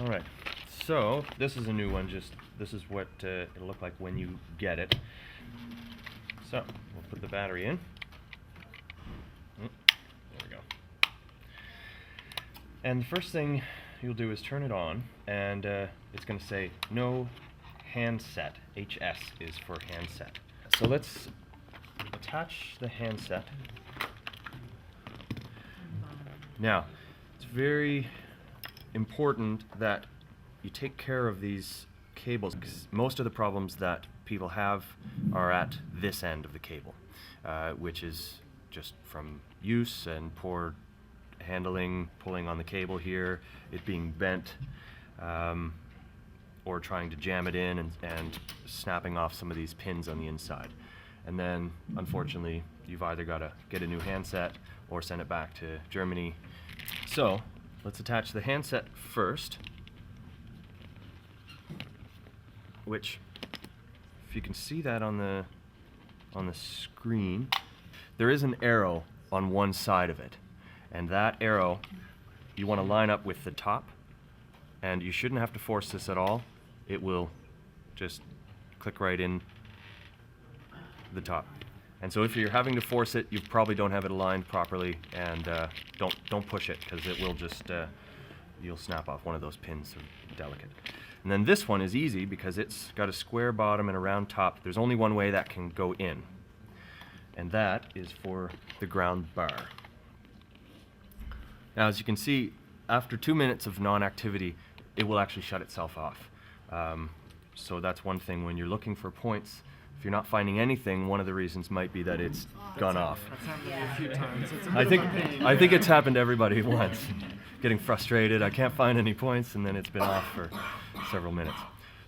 All right, so this is a new one. Just this is what it'll look like when you get it. So we'll put the battery in. There we go. And the first thing you'll do is turn it on, and it's going to say no handset. HS is for handset. So let's attach the handset. Now, it's very important that you take care of these cables, because most of the problems that people have are at this end of the cable, which is just from use and poor handling, pulling on the cable here, it being bent, or trying to jam it in and snapping off some of these pins on the inside. And then, unfortunately, you've either got to get a new handset or send it back to Germany. So, let's attach the handset first, which, if you can see that on the screen, there is an arrow on one side of it. And that arrow, you want to line up with the top, and you shouldn't have to force this at all. It will just click right in the top. And so if you're having to force it, you probably don't have it aligned properly, and don't push it, because it will just, you'll snap off one of those pins, so delicate. And then this one is easy because it's got a square bottom and a round top. There's only one way that can go in, and that is for the ground bar. Now, as you can see, after 2 minutes of non-activity, it will actually shut itself off. So that's one thing when you're looking for points. If you're not finding anything, one of the reasons might be that it's gone off. That's happened to me a few times. It's a bit I think of a pain. I think it's happened to everybody once. Getting frustrated, I can't find any points, and then it's been off for several minutes.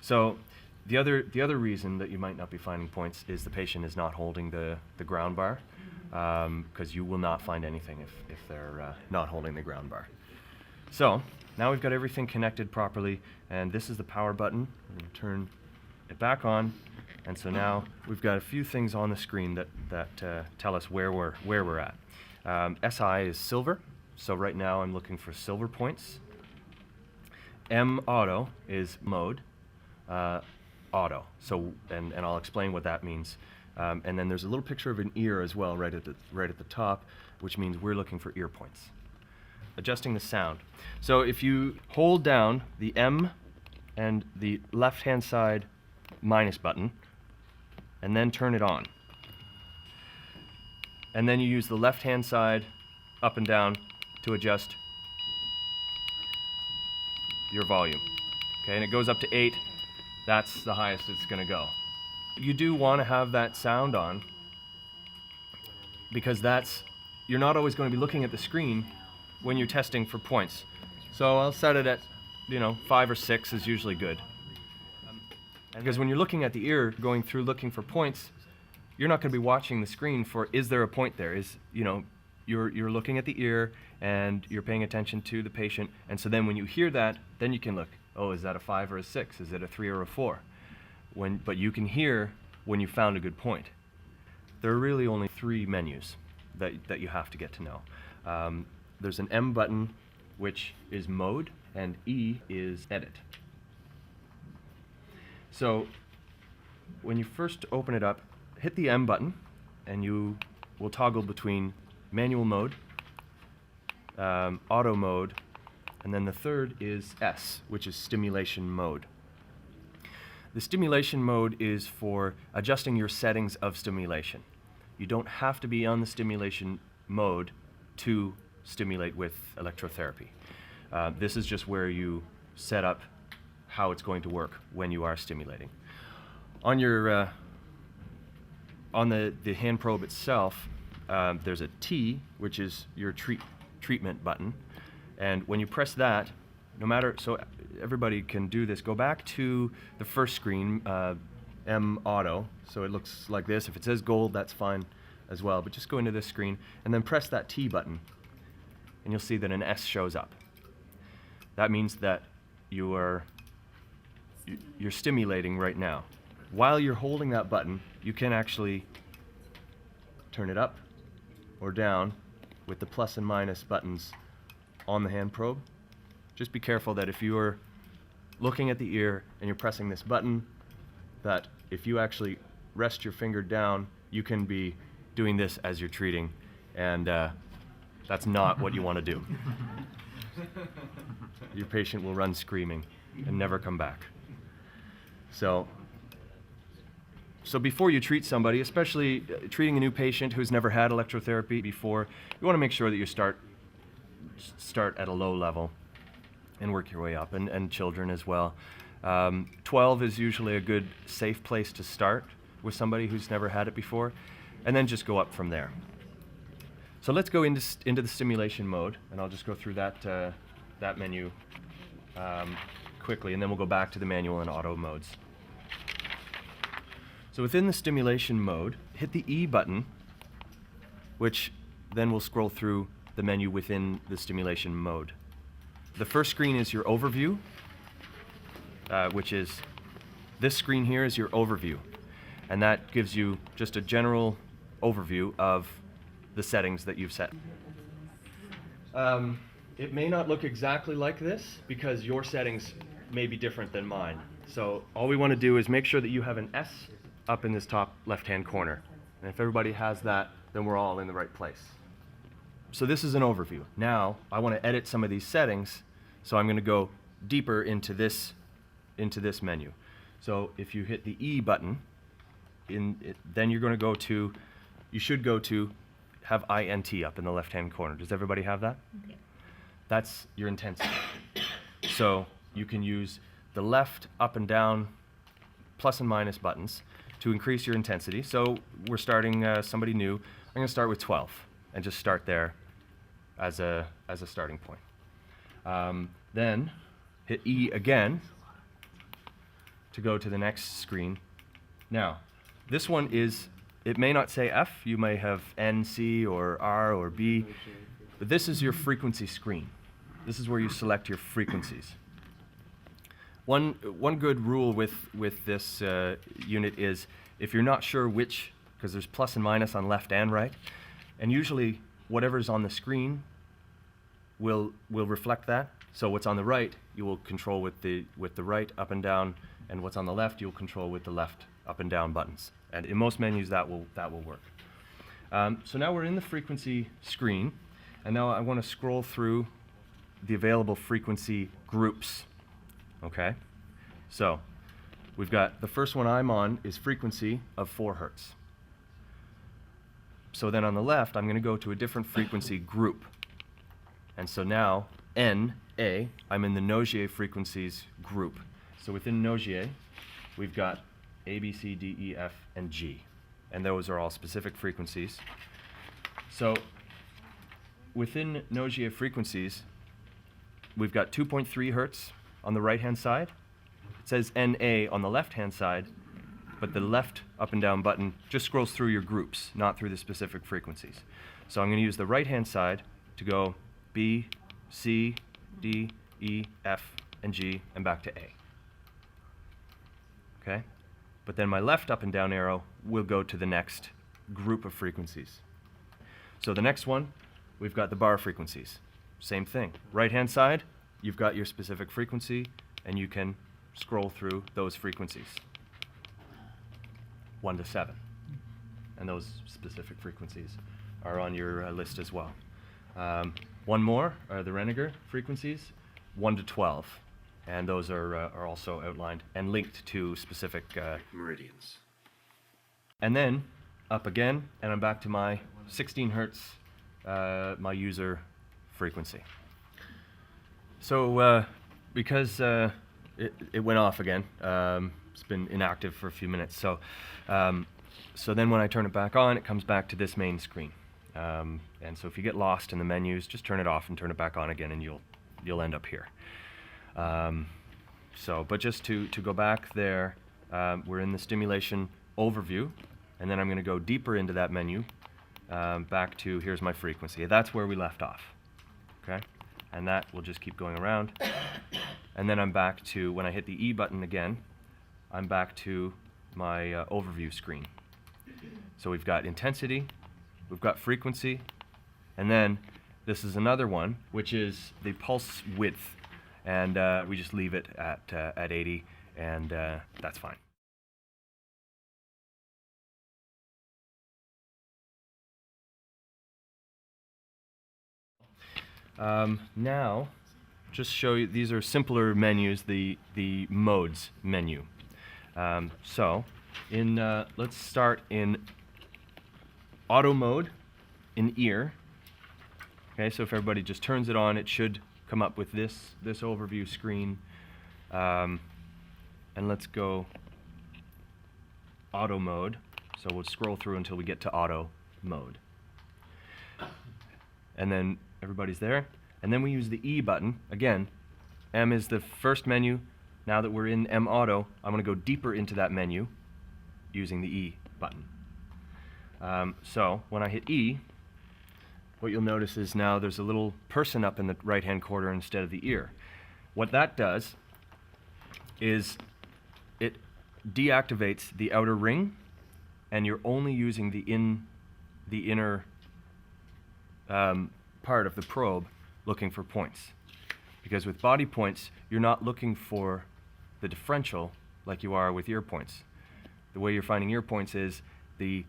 So the other reason that you might not be finding points is the patient is not holding the ground bar, because you will not find anything if they're not holding the ground bar. So now we've got everything connected properly, and this is the power button. We're going to turn it back on, and so now we've got a few things on the screen that tell us where we're at. SI is silver, so right now I'm looking for silver points. M auto is mode, auto. So and I'll explain what that means. And then there's a little picture of an ear as well, right at the top, which means we're looking for ear points. Adjusting the sound. So if you hold down the M and the left-hand side minus button, and then turn it on, and then you use the left-hand side up and down to adjust your volume. Okay, and it goes up to 8. That's the highest it's going to go. You do want to have that sound on, because you're not always going to be looking at the screen when you're testing for points. So I'll set it at, 5 or 6 is usually good. Because when you're looking at the ear, going through looking for points, you're not going to be watching the screen for, is there a point there? You're looking at the ear and you're paying attention to the patient, and so then when you hear that, then you can look, oh, is that a 5 or a 6? Is it a 3 or a 4? But you can hear when you found a good point. There are really only 3 menus that you have to get to know. There's an M button, which is mode, and E is edit. So when you first open it up, hit the M button, and you will toggle between manual mode, auto mode, and then the third is S, which is stimulation mode. The stimulation mode is for adjusting your settings of stimulation. You don't have to be on the stimulation mode to stimulate with electrotherapy. This is just where you set up how it's going to work when you are stimulating. On your on the hand probe itself, there's a T, which is your treatment button, and when you press that, so everybody can do this, go back to the first screen, M auto, so it looks like this. If it says gold, that's fine as well, but just go into this screen and then press that T button, and you'll see that an S shows up. That means that you're stimulating right now. While you're holding that button, you can actually turn it up or down with the plus and minus buttons on the hand probe. Just be careful that if you're looking at the ear and you're pressing this button, that if you actually rest your finger down, you can be doing this as you're treating, and that's not what you want to do. Your patient will run screaming and never come back. So before you treat somebody, especially treating a new patient who's never had electrotherapy before, you want to make sure that you start at a low level and work your way up, and children as well. 12 is usually a good, safe place to start with somebody who's never had it before, and then just go up from there. So let's go into the stimulation mode, and I'll just go through that menu quickly, and then we'll go back to the manual and auto modes. So within the stimulation mode, hit the E button, which then will scroll through the menu within the stimulation mode. The first screen is your overview, which is this screen here is your overview, and that gives you just a general overview of the settings that you've set. It may not look exactly like this because your settings may be different than mine. So all we want to do is make sure that you have an S up in this top left-hand corner. And if everybody has that, then we're all in the right place. So this is an overview. Now I want to edit some of these settings, so I'm going to go deeper into this menu. So if you hit the E button, then you're going to go to, you should go to have INT up in the left-hand corner. Does everybody have that? Yeah. That's your intensity. So you can use the left, up and down, plus and minus buttons to increase your intensity. So we're starting somebody new. I'm going to start with 12 and just start there as a starting point. Then hit E again to go to the next screen. Now, this one is, it may not say F, you may have N, C, or R, or B, but this is your frequency screen. This is where you select your frequencies. One good rule with this unit is if you're not sure which, because there's plus and minus on left and right, and usually whatever's on the screen will reflect that. So what's on the right, you will control with the right up and down, and what's on the left, you'll control with the left up and down buttons. And in most menus, that will work. So now we're in the frequency screen, and now I want to scroll through the available frequency groups. Okay? So we've got the first one I'm on is frequency of 4 Hertz. So then on the left, I'm going to go to a different frequency group. And so now, N, A, I'm in the Nogier frequencies group. So within Nogier, we've got A, B, C, D, E, F, and G. And those are all specific frequencies. So within Nogier frequencies, we've got 2.3 Hertz on the right-hand side. It says NA on the left-hand side, but the left up and down button just scrolls through your groups, not through the specific frequencies. So I'm going to use the right-hand side to go B, C, D, E, F, and G, and back to A. Okay? But then my left up and down arrow will go to the next group of frequencies. So the next one, we've got the bar frequencies. Same thing. Right-hand side, you've got your specific frequency, and you can scroll through those frequencies. 1 to 7. And those specific frequencies are on your list as well. One more are the Renninger frequencies, 1 to 12. And those are also outlined and linked to specific meridians. And then up again, and I'm back to my 16 Hertz, my user frequency. So because it went off again, it's been inactive for a few minutes. So then when I turn it back on, it comes back to this main screen. And so if you get lost in the menus, just turn it off and turn it back on again, and you'll end up here. But just to go back there, we're in the stimulation overview, and then I'm going to go deeper into that menu, back to here's my frequency. That's where we left off. Okay? And that will just keep going around. And then I'm back to, when I hit the E button again, I'm back to my overview screen. So we've got intensity, we've got frequency, and then this is another one, which is the pulse width. and we just leave it at 80, and that's fine. Now, just show you, these are simpler menus, the modes menu. So, let's start in auto mode in ear. Okay, so if everybody just turns it on, it should come up with this overview screen. And let's go auto mode. So we'll scroll through until we get to auto mode. And then everybody's there. And then we use the E button. Again, M is the first menu. Now that we're in M Auto, I'm going to go deeper into that menu using the E button. So when I hit E, what you'll notice is now there's a little person up in the right-hand corner instead of the ear. What that does is it deactivates the outer ring, and you're only using the inner part of the probe looking for points. Because with body points, you're not looking for the differential like you are with ear points. The way you're finding ear points is the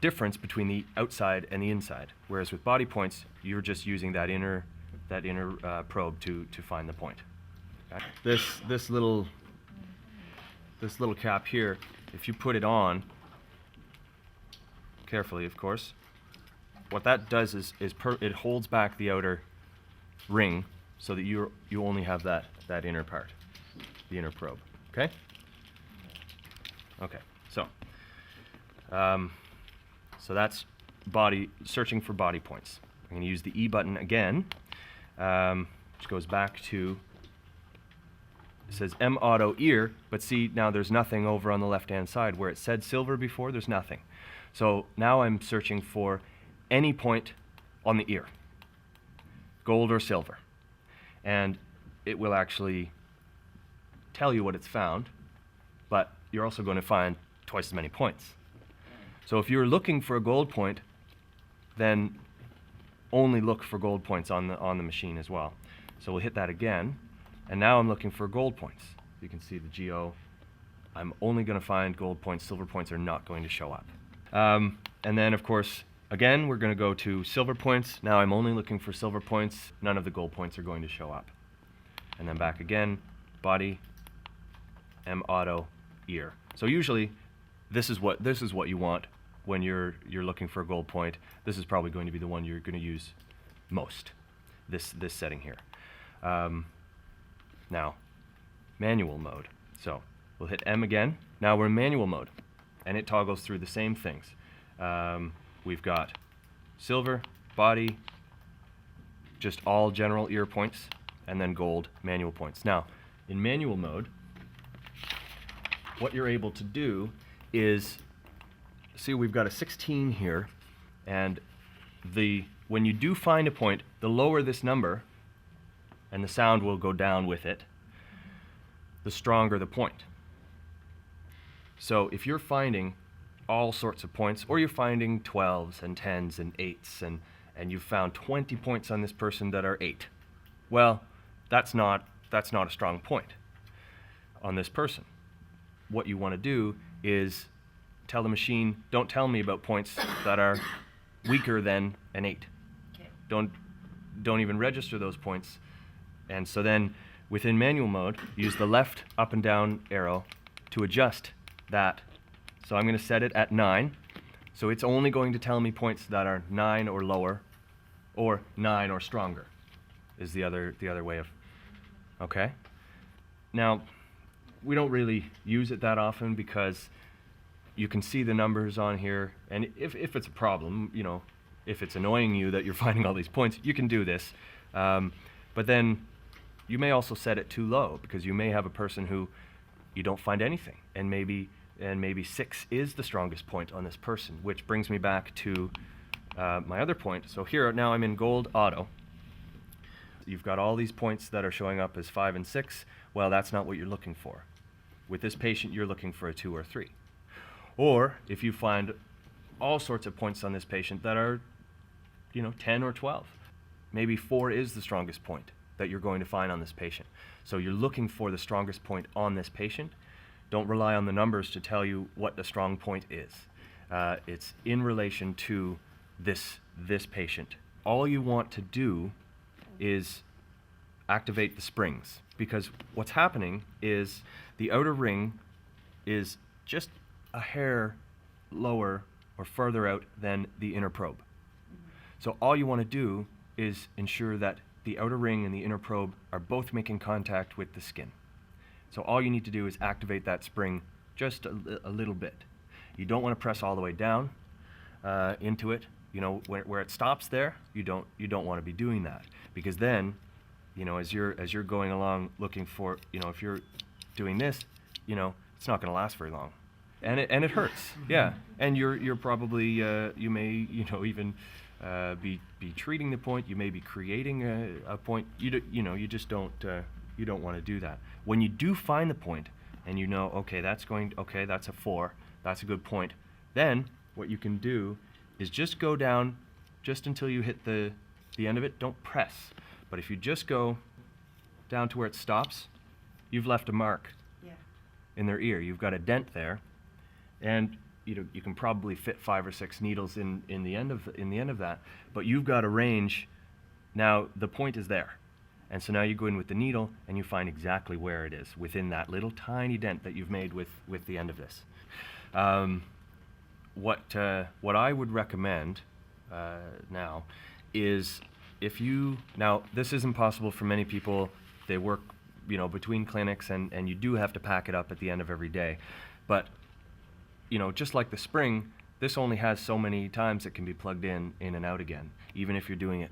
difference between the outside and the inside. Whereas with body points, you're just using that inner probe to find the point. Okay? This little cap here, if you put it on carefully, of course, what that does is it holds back the outer ring so that you only have that inner part, the inner probe. Okay? Okay. So that's searching for body points. I'm going to use the E button again, which goes back to, it says M Auto Ear, but see now there's nothing over on the left-hand side where it said silver before. There's nothing. So now I'm searching for any point on the ear, gold or silver, and it will actually tell you what it's found, but you're also going to find twice as many points. So if you're looking for a gold point, then only look for gold points on the machine as well. So we'll hit that again, and now I'm looking for gold points. You can see the GO. I'm only going to find gold points. Silver points are not going to show up. And then, of course, again, we're going to go to silver points. Now I'm only looking for silver points. None of the gold points are going to show up. And then back again, body, M Auto, ear. So usually, this is what you want when you're looking for a gold point. This is probably going to be the one you're going to use most. This setting here. Now, manual mode. So we'll hit M again. Now we're in manual mode, and it toggles through the same things. We've got silver, body, just all general ear points, and then gold manual points. Now, in manual mode, what you're able to do is, see, we've got a 16 here, and when you do find a point, the lower this number, and the sound will go down with it, the stronger the point. So if you're finding all sorts of points, or you're finding 12s and 10s and 8s, and you've found 20 points on this person that are 8, well, that's not a strong point on this person. What you want to do is tell the machine, don't tell me about points that are weaker than an 8. Okay. Don't even register those points. And so then within manual mode, use the left up and down arrow to adjust that. So I'm going to set it at 9. So it's only going to tell me points that are 9 or lower, or 9 or stronger is the other way of, okay? Now, we don't really use it that often because you can see the numbers on here, and if it's a problem, you know, if it's annoying you that you're finding all these points, you can do this. But then you may also set it too low because you may have a person who you don't find anything, and maybe 6 is the strongest point on this person, which brings me back to my other point. So here now I'm in gold auto. You've got all these points that are showing up as 5 and 6. Well, that's not what you're looking for. With this patient, you're looking for a 2 or 3. Or if you find all sorts of points on this patient that are, 10 or 12, maybe 4 is the strongest point. that you're going to find on this patient. So you're looking for the strongest point on this patient. Don't rely on the numbers to tell you what the strong point is. It's in relation to this patient. All you want to do is activate the springs, because what's happening is the outer ring is just a hair lower or further out than the inner probe. So all you want to do is ensure that the outer ring and the inner probe are both making contact with the skin. So all you need to do is activate that spring just a little bit. You don't want to press all the way down into it. You know, where it stops there, you don't want to be doing that, because then, you know, as you're going along looking for, you know, if you're doing this, you know, it's not going to last very long, and it hurts. Yeah, and you're probably you may, you know, even be treating the point. You may be creating a point. You just don't want to do that. When you do find the point, and you know, okay, that's a 4, that's a good point. Then what you can do is just go down just until you hit the end of it. Don't press. But if you just go down to where it stops, you've left a mark in their ear. You've got a dent there, and you can probably fit 5 or 6 needles in the end of that. But you've got a range. Now the point is there, and so now you go in with the needle and you find exactly where it is within that little tiny dent that you've made with the end of this. What I would recommend now is, now this isn't possible for many people. They work, you know, between clinics, and you do have to pack it up at the end of every day. But, you know, just like the spring, this only has so many times it can be plugged in and out again. Even if you're doing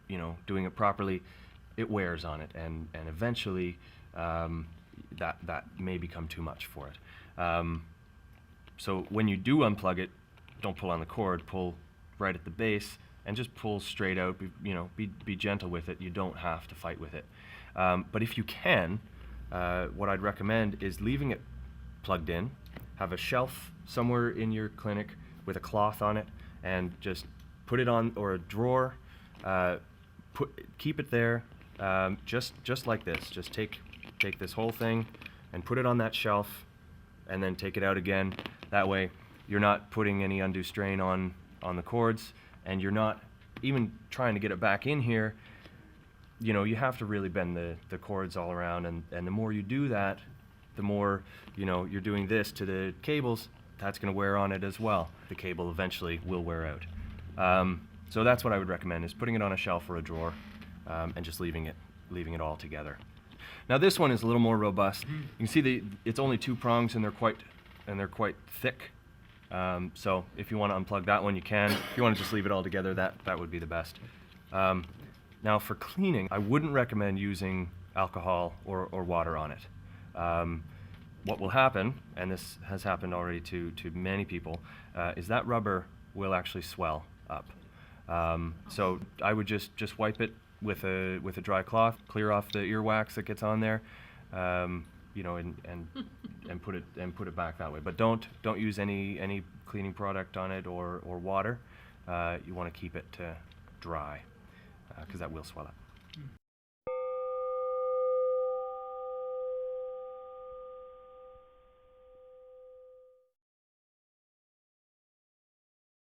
it properly, it wears on it, and eventually that may become too much for it. So when you do unplug it, don't pull on the cord, pull right at the base, and just pull straight out. Be gentle with it. You don't have to fight with it. But if you can, what I'd recommend is leaving it plugged in. Have a shelf somewhere in your clinic with a cloth on it, and just put it on, or a drawer. Keep it there, just like this. Just take this whole thing and put it on that shelf, and then take it out again. That way, you're not putting any undue strain on the cords, and you're not even trying to get it back in here. You know, you have to really bend the cords all around, and the more you do that, the more, you know, you're doing this to the cables, that's going to wear on it as well. The cable eventually will wear out. So that's what I would recommend, is putting it on a shelf or a drawer, and just leaving it all together. Now this one is a little more robust. You can see it's only 2 prongs, and they're quite thick. So if you want to unplug that one, you can. If you want to just leave it all together, that would be the best. Now for cleaning, I wouldn't recommend using alcohol or water on it. What will happen, and this has happened already to many people, is that rubber will actually swell up. So I would just wipe it with a dry cloth, clear off the earwax that gets on there, you know, and put it back that way. But don't use any cleaning product on it or water. You want to keep it dry, because that will swell up.